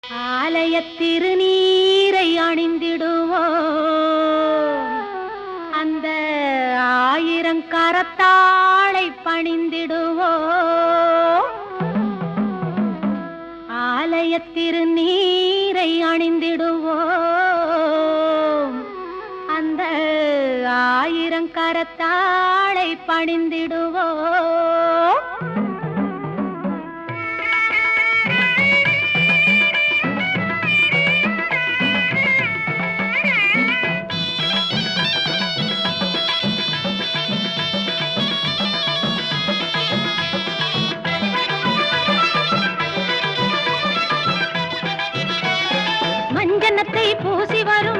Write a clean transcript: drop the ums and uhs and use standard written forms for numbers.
ஆலய திருநீரை அணிந்திடுவோம், அந்த ஆயிரங்கரத்தாளை பணிந்திடுவோம். ஆலய திருநீரை அணிந்திடுவோம், அந்த ஆயிரங்கரத்தாளை பணிந்திடுவோம். மஞ்சனத்தை பூசி வரும்